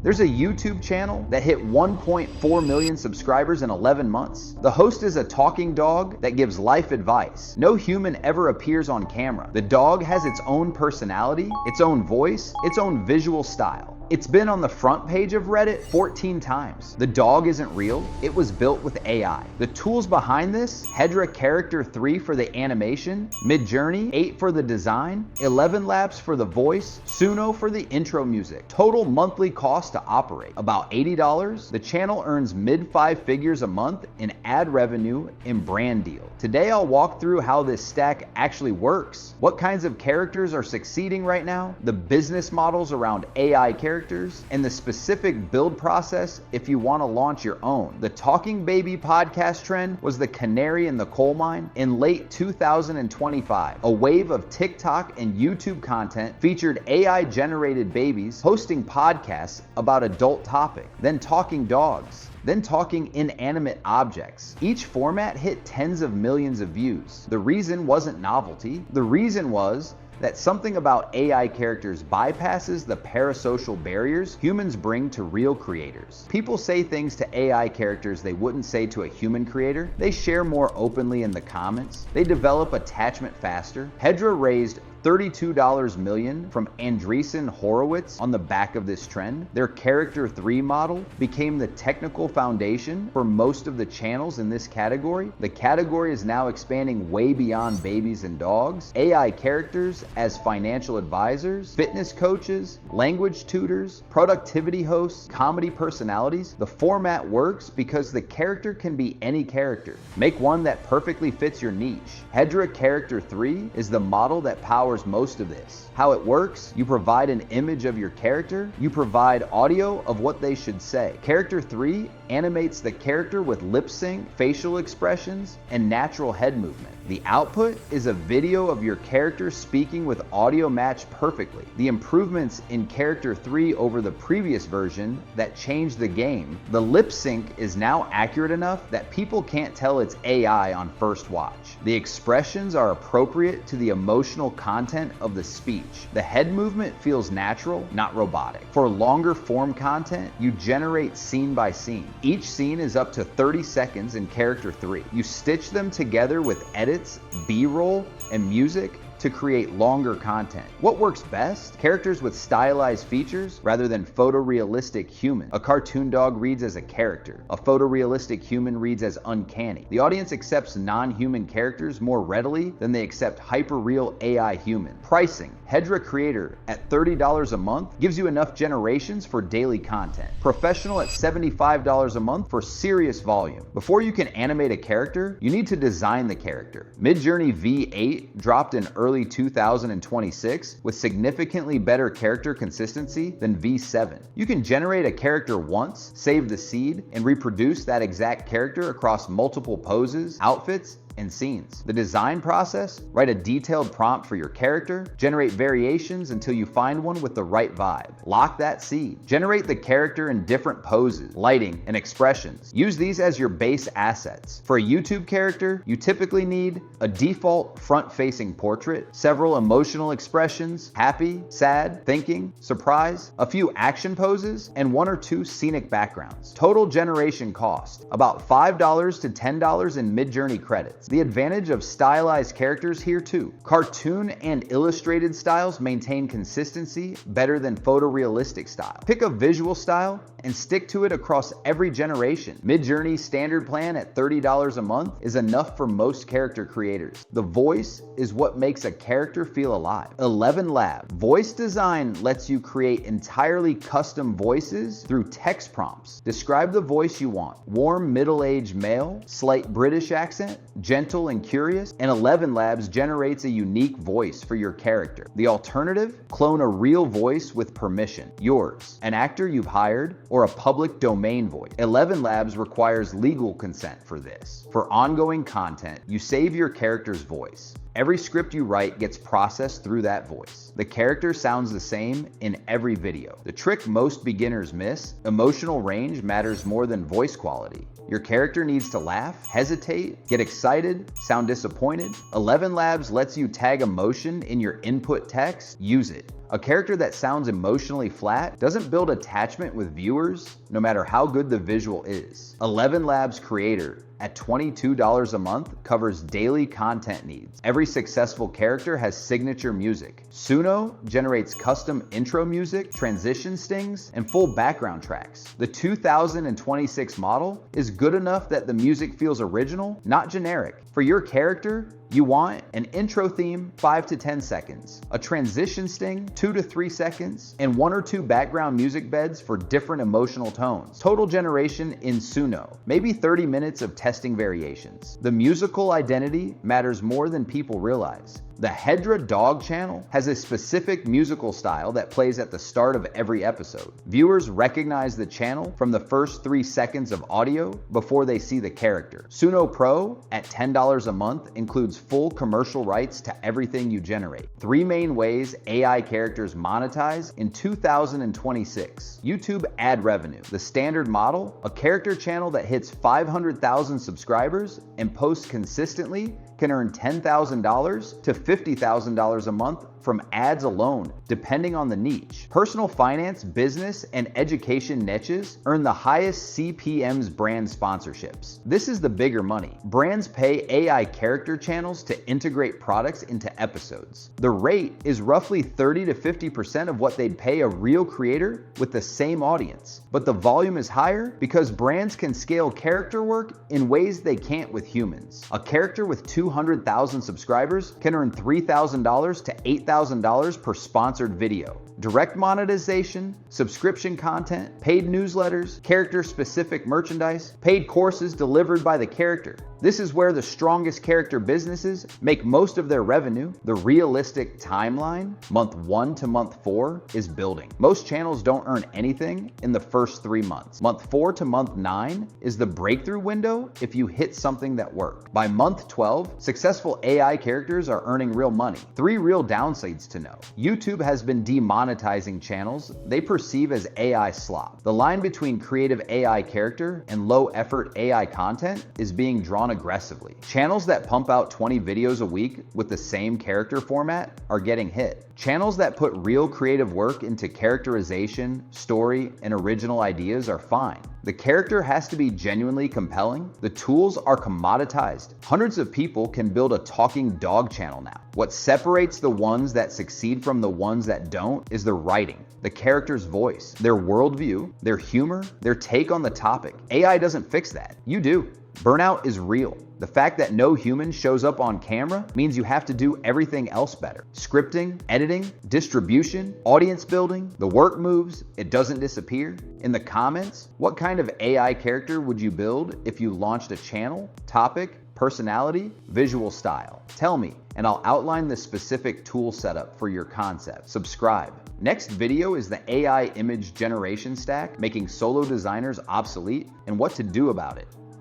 There's a YouTube channel that hit 1.4 million subscribers in 11 months. The host is a talking dog that gives life advice. No human ever appears on camera. The dog has its own personality, its own voice, its own visual style. It's been on the front page of Reddit 14 times. The dog isn't real, it was built with AI. The tools behind this: Hedra Character 3 for the animation, Midjourney 8 for the design, 11 Labs for the voice, Suno for the intro music. Total monthly cost to operate, about $80. The channel earns mid-5 figures a month in ad revenue and brand deal. Today I'll walk through how this stack actually works, what kinds of characters are succeeding right now, the business models around AI characters, and the specific build process if you want to launch your own. The Talking Baby podcast trend was the canary in the coal mine in late 2025. A wave of TikTok and YouTube content featured AI-generated babies hosting podcasts about adult topics, then talking dogs, then talking inanimate objects. Each format hit tens of millions of views. The reason wasn't novelty. The reason was that something about AI characters bypasses the parasocial barriers humans bring to real creators. People say things to AI characters they wouldn't say to a human creator. They share more openly in the comments. They develop attachment faster. Hedra raised $32 million from Andreessen Horowitz on the back of this trend. Their Character 3 model became the technical foundation for most of the channels in this category. The category is now expanding way beyond babies and dogs. AI characters as financial advisors, fitness coaches, language tutors, productivity hosts, comedy personalities. The format works because the character can be any character. Make one that perfectly fits your niche. Hedra Character 3 is the model that powers most of this. How it works: you provide an image of your character, you provide audio of what they should say. Character 3 animates the character with lip sync, facial expressions, and natural head movement. The output is a video of your character speaking with audio matched perfectly. The improvements in Character 3 over the previous version that changed the game: the lip sync is now accurate enough that people can't tell it's AI on first watch. The expressions are appropriate to the emotional content of the speech. The head movement feels natural, not robotic. For longer form content, you generate scene by scene. Each scene is up to 30 seconds in Character 3. You stitch them together with edits, B-roll, and music to create longer content. What works best? Characters with stylized features rather than photorealistic human. A cartoon dog reads as a character. A photorealistic human reads as uncanny. The audience accepts non-human characters more readily than they accept hyper-real AI human. Pricing: Hedra Creator at $30 a month gives you enough generations for daily content. Professional at $75 a month for serious volume. Before you can animate a character, you need to design the character. Midjourney V8 dropped in early 2026 with significantly better character consistency than V7. You can generate a character once, save the seed, and reproduce that exact character across multiple poses, outfits, and scenes. The design process: write a detailed prompt for your character, generate variations until you find one with the right vibe. Lock that seed. Generate the character in different poses, lighting, and expressions. Use these as your base assets. For a YouTube character, you typically need a default front-facing portrait, several emotional expressions: happy, sad, thinking, surprise, a few action poses, and 1 or 2 scenic backgrounds. Total generation cost: about $5 to $10 in Midjourney credits. The advantage of stylized characters here too. Cartoon and illustrated styles maintain consistency better than photorealistic style. Pick a visual style and stick to it across every generation. Midjourney's standard plan at $30 a month is enough for most character creators. The voice is what makes a character feel alive. 11 Lab. Voice design lets you create entirely custom voices through text prompts. Describe the voice you want: warm, middle-aged male, slight British accent, gentle and curious, and 11 Labs generates a unique voice for your character. The alternative: clone a real voice with permission, yours, an actor you've hired, or a public domain voice. 11 Labs requires legal consent for this. For ongoing content, you save your character's voice. Every script you write gets processed through that voice. The character sounds the same in every video. The trick most beginners miss: emotional range matters more than voice quality. Your character needs to laugh, hesitate, get excited, sound disappointed. 11 Labs lets you tag emotion in your input text. Use it. A character that sounds emotionally flat doesn't build attachment with viewers, no matter how good the visual is. 11 Labs Creator, at $22 a month, covers daily content needs. Every successful character has signature music. Suno generates custom intro music, transition stings, and full background tracks. The 2026 model is good enough that the music feels original, not generic. For your character, you want an intro theme, 5 to 10 seconds, a transition sting, 2 to 3 seconds, and 1 or 2 background music beds for different emotional tones. Total generation in Suno, maybe 30 minutes of testing variations. The musical identity matters more than people realize. The Hedra dog channel has a specific musical style that plays at the start of every episode. Viewers recognize the channel from the first 3 seconds of audio before they see the character. Suno Pro, at $10 a month, includes full commercial rights to everything you generate. 3 main ways AI characters monetize in 2026. YouTube ad revenue. The standard model, a character channel that hits 500,000 subscribers and posts consistently, can earn $10,000 to $50,000 a month from ads alone, depending on the niche. Personal finance, business, and education niches earn the highest CPMs brand sponsorships. This is the bigger money. Brands pay AI character channels to integrate products into episodes. The rate is roughly 30 to 50% of what they'd pay a real creator with the same audience. But the volume is higher because brands can scale character work in ways they can't with humans. A character with 200,000 subscribers can earn $3,000 to $8,000 per sponsored video. Direct monetization, subscription content, paid newsletters, character-specific merchandise, paid courses delivered by the character. This is where the strongest character businesses make most of their revenue. The realistic timeline, month 1 to month 4, is building. Most channels don't earn anything in the first 3 months. Month 4 to month 9 is the breakthrough window if you hit something that worked. By month 12, successful AI characters are earning real money. 3 real downsides to know. YouTube has been demonetizing channels they perceive as AI slop. The line between creative AI character and low-effort AI content is being drawn aggressively. Channels that pump out 20 videos a week with the same character format are getting hit. Channels that put real creative work into characterization, story, and original ideas are fine. The character has to be genuinely compelling. The tools are commoditized. Hundreds of people can build a talking dog channel now. What separates the ones that succeed from the ones that don't is the writing, the character's voice, their worldview, their humor, their take on the topic. AI doesn't fix that. You do. Burnout is real. The fact that no human shows up on camera means you have to do everything else better. Scripting, editing, distribution, audience building, the work moves, it doesn't disappear. In the comments, what kind of AI character would you build if you launched a channel, topic, personality, visual style? Tell me, and I'll outline the specific tool setup for your concept. Subscribe. Next video is the AI image generation stack, making solo designers obsolete and what to do about it.